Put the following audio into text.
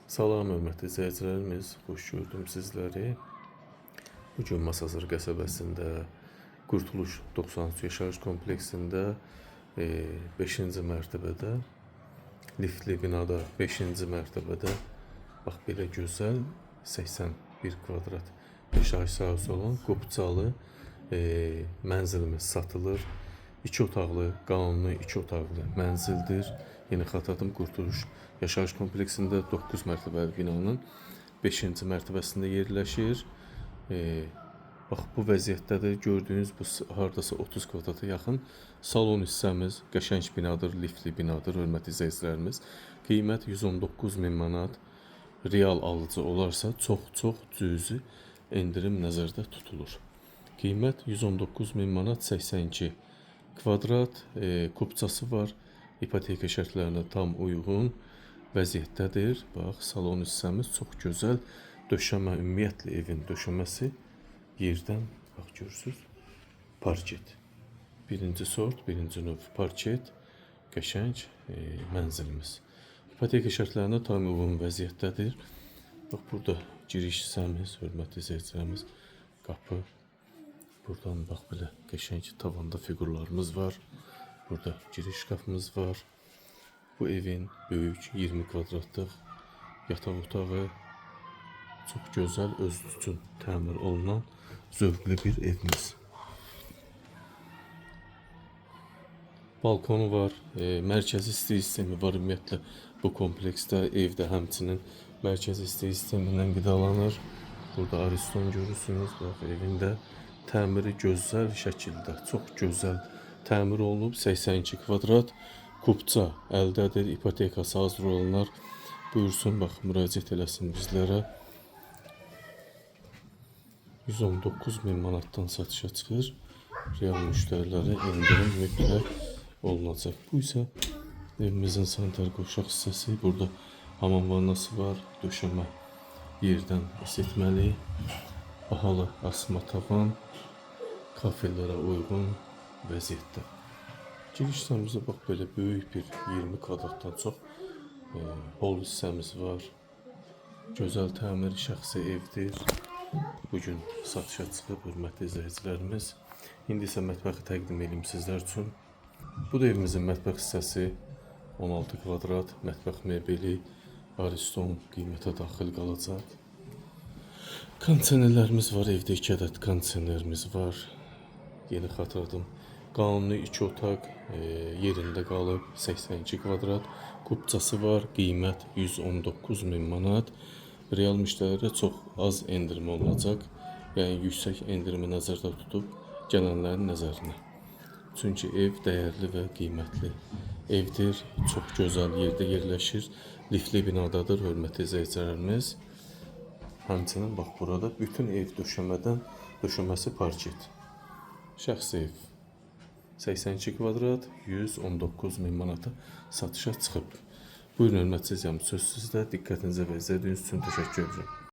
Salam hörmətli izləyicilərimiz, xoş gördüm sizləri. Bugün Masazır qəsəbəsində Qurtuluş 93 yaşayış kompleksində 5-ci mərtəbədə liftli binada 5-ci mərtəbədə bax belə gözəl 81 kvadrat yaşayış sahəsi olan Qopçalı mənzilimiz satılır. 2 otaqlı, qanuni 2 otaqlı mənzildir. Yeni xatırladım, Qurtuluş yaşayış kompleksində 9 mərtəbəli binanın 5-ci mərtəbəsində yerləşir. Bax bu vəziyyətdədir. Gördüyünüz bu hardasa 30 kvadrata yaxın salon hissəmiz qəşəng binadır, liftli binadır hörmətli izləyicilərimiz. Qiymət 119.000 manat. Real alıcı olarsa çox cüzi endirim nəzərdə tutulur. Qiymət 119.000 manat, 82 kvadrat, kupçası var. İpoteka şərtlərinə tam uyğun vəziyyətdədir. Bax, salon hissəmiz çox gözəl. Döşəmə, ümumiyyətlə evin döşəməsi yerdən, bax görürsünüz, parket. Birinci sort, birinci növ parket, qəşəng mənzilimiz. İpoteka şərtlərinə tam uyğun vəziyyətdədir. Bax, burada giriş hissəmiz, hörmətli izləyicilərimiz, qapı. Buradan bax belə qəşəng tavanda figurlarımız var. Burada giriş qapımız var. Bu evin böyük 20 kvadratlıq yataq otağı, çox gözəl, özü üçün təmir olunan zövqlü bir evimiz. Balkonu var, mərkəzi isti sistemi var ümumiyyətlə bu kompleksdə, evdə həmçinin mərkəzi isti sistemindən qidalanır. Burada Ariston görürsünüz, bax evində təmiri gözəl şəkildə, çox gözəl təmir olunub. 82 kvadrat kupça əldədir, ipotekası hazır olanlar buyursun, bax müraciət eləsin bizlərə. 119.000 manatdan satışa çıxır. Real müştərilərə endirim mütləq olunacaq. Bu isə evimizin sanitar qovşaq hissəsi. Burada hamam vannası var, döşəmə yerdən isitməli, bahalı asma tavan, kafelərə uyğun vəziyyətdə. Giriş hissəmizdə bax belə böyük bir 20 kvadratdan çox hol hissəmiz var. Gözəl təmir şəxsi evdir. Bugün satışa çıxıb hörmətli izləyicilərimiz. İndi isə mətbəxi təqdim edeyim sizlər üçün. Bu da evimizin mətbəx hissəsi. 16 kvadrat mətbəx mebeli, Ariston qiymətə daxil qalacaq. Kondisionerlərimiz var, evdə 2 ədəd kondisionerimiz var. Yeni xatırladım. Qanuni 2 otaq yerində qalıb, 82 kvadrat. Kupçası var, qiymət 119.000 manat. Real müştərilərə çox az endirim olunacaq. Yəni yüksək endirimi nəzərdə tutub gələnlərin nəzərinə. Çünki ev dəyərli və qiymətli evdir. Çox gözəl yerdə yerləşir. Liftli binadadır hörmətli izləyicilərimiz. Həmçinin bax burada bütün ev döşəməsi parket. Şəxsi ev 82 kvadrat 119.000 manata satışa çıxıb. Buyurun hörmətli izləyicilərimiz, söz sizdə. Diqqətinizə və izlədiyiniz üçün təşəkkür edirəm.